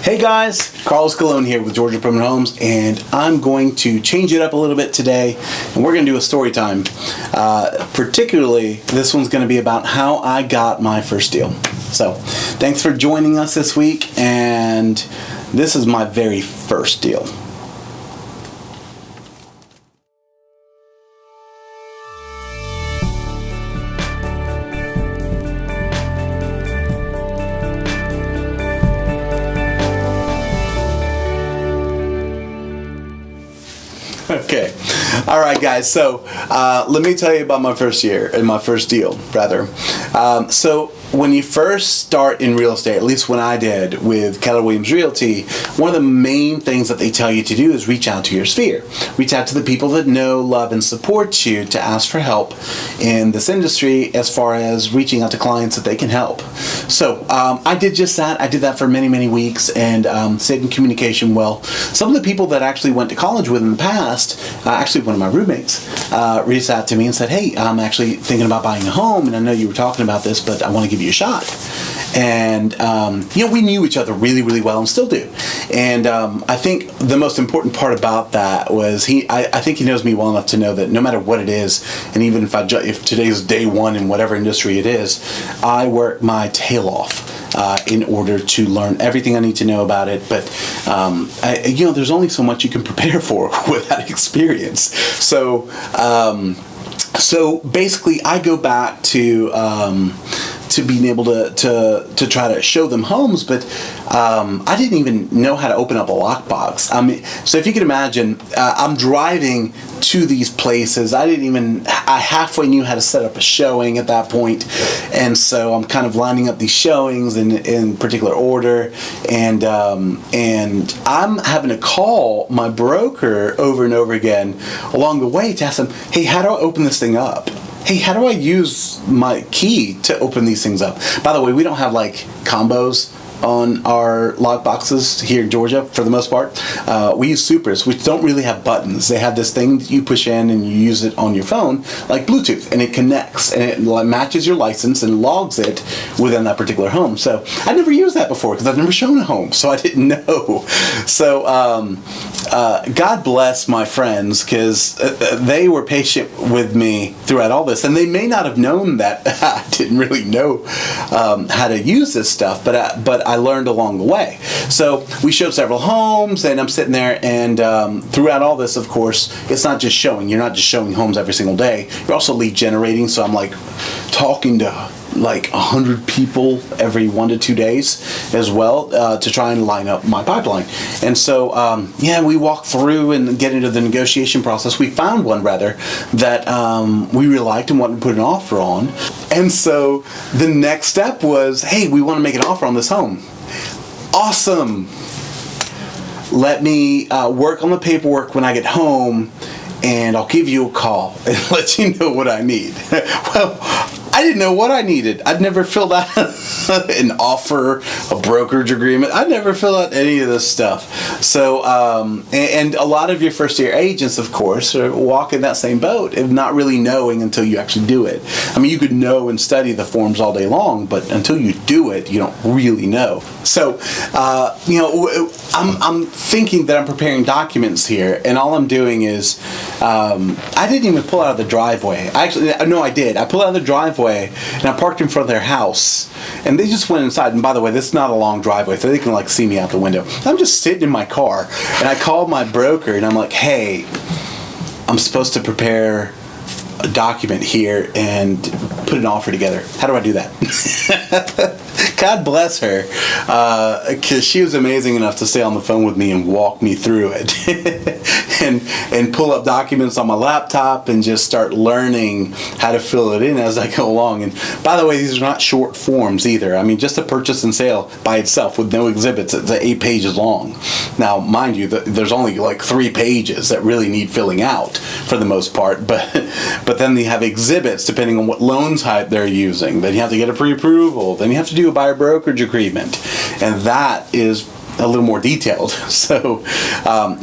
Hey guys, Carlos Colon here with Georgia Permanent Homes, and I'm going to change it up a little bit today, and we're going to do a story time. Particularly, this one's going to be about how I got my first deal. So, thanks for joining us this week, and this is my very first deal. Okay. All right, guys. So let me tell you about my first year and my first deal, rather. So when you first start in real estate, at least when I did with Keller Williams Realty, one of the main things that they tell you to do is reach out to your sphere. Reach out to the people that know, love, and support you to ask for help in this industry as far as reaching out to clients that they can help. So I did just that. I did that for many, many weeks and stayed in communication well. Some of the people that actually went to college with in the past, actually one of my roommates, reached out to me and said, hey, I'm actually thinking about buying a home, and I know you were talking about this, but I want to give you a shot. And we knew each other really, really well and still do. And I think the most important part about that was I think he knows me well enough to know that no matter what it is, and even if today's day one in whatever industry it is, I work my tail off in order to learn everything I need to know about it. But there's only so much you can prepare for with that experience. So basically, I go back to being able to try to show them homes, but I didn't even know how to open up a lockbox. I mean, so if you can imagine, I'm driving to these places. I halfway knew how to set up a showing at that point, and so I'm kind of lining up these showings in particular order, and I'm having to call my broker over and over again along the way to ask them, hey, how do I open this thing up? Hey, how do I use my key to open these things up? By the way, we don't have like combos on our lock boxes here in Georgia for the most part. We use supers, which don't really have buttons. They have this thing that you push in and you use it on your phone like Bluetooth, and it connects and it matches your license and logs it within that particular home. So I never used that before because I've never shown a home, so I didn't know. So God bless my friends, because they were patient with me throughout all this, and they may not have known that I didn't really know how to use this stuff, but I learned along the way. So we showed several homes, and I'm sitting there, and throughout all this, of course, it's not just showing. You're not just showing homes every single day. You're also lead generating, so I'm like talking to like 100 people every 1 to 2 days as well to try and line up my pipeline. And so, we walk through and get into the negotiation process. We found one, rather, that we really liked and wanted to put an offer on. And so the next step was, hey, we want to make an offer on this home. Awesome. Let me work on the paperwork when I get home, and I'll give you a call and let you know what I need. Well, I didn't know what I needed. I'd never filled out an offer, a brokerage agreement. I'd never filled out any of this stuff. So, and a lot of your first year agents, of course, are walking that same boat of not really knowing until you actually do it. I mean, you could know and study the forms all day long, but until you do it, you don't really know. So, I'm thinking that I'm preparing documents here, and all I'm doing is, I didn't even pull out of the driveway. I did. I pulled out of the driveway, and I parked in front of their house, and they just went inside. And by the way, this is not a long driveway, so they can like see me out the window. I'm just sitting in my car, and I called my broker, and I'm like, hey, I'm supposed to prepare a document here and put an offer together. How do I do that? God bless her, because she was amazing enough to stay on the phone with me and walk me through it and pull up documents on my laptop and just start learning how to fill it in as I go along. And by the way, these are not short forms either. I mean, just a purchase and sale by itself with no exhibits, it's 8 pages long. Now, mind you, there's only like 3 pages that really need filling out for the most part, but then they have exhibits depending on what loan type they're using. Then you have to get a pre-approval. Then you have to do a buyer brokerage agreement, and that is a little more detailed. So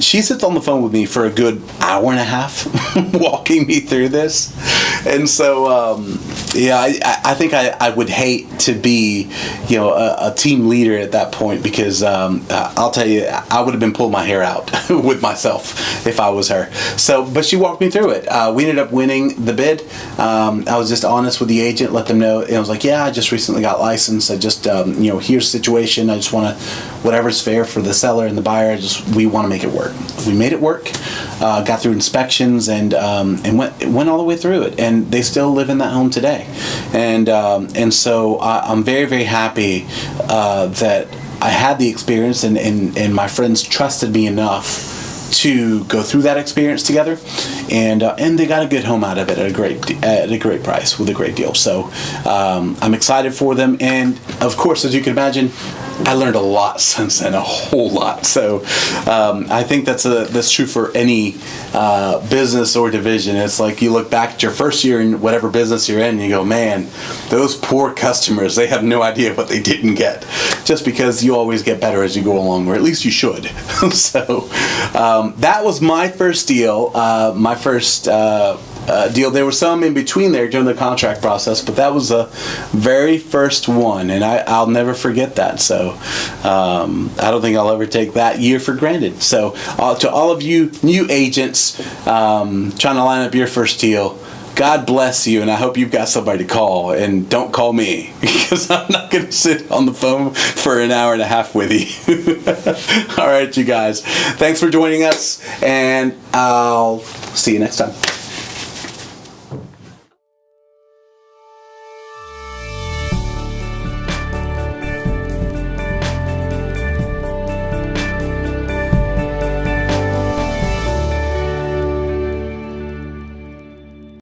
she sits on the phone with me for a good hour and a half walking me through this, And so, yeah, I think I would hate to be, a team leader at that point, because I'll tell you, I would have been pulling my hair out with myself if I was her. So, but she walked me through it. We ended up winning the bid. I was just honest with the agent, let them know. And I was like, yeah, I just recently got licensed. I just, here's the situation. I just want to, whatever's fair for the seller and the buyer, we want to make it work. We made it work. Got through inspections and went all the way through it, and they still live in that home today, and so I'm very, very happy that I had the experience, and my friends trusted me enough to go through that experience together, and they got a good home out of it at a great price with a great deal. So I'm excited for them, and of course, as you can imagine, I learned a lot since then, a whole lot. So I think that's true for any business or division. It's like you look back at your first year in whatever business you're in, and you go, man, those poor customers, they have no idea what they didn't get, just because you always get better as you go along, or at least you should. So that was my first deal, deal. There were some in between there during the contract process, but that was the very first one, and I'll never forget that. So I don't think I'll ever take that year for granted. So to all of you new agents trying to line up your first deal, God bless you, and I hope you've got somebody to call, and don't call me, because I'm not going to sit on the phone for an hour and a half with you. All right, you guys. Thanks for joining us, and I'll see you next time.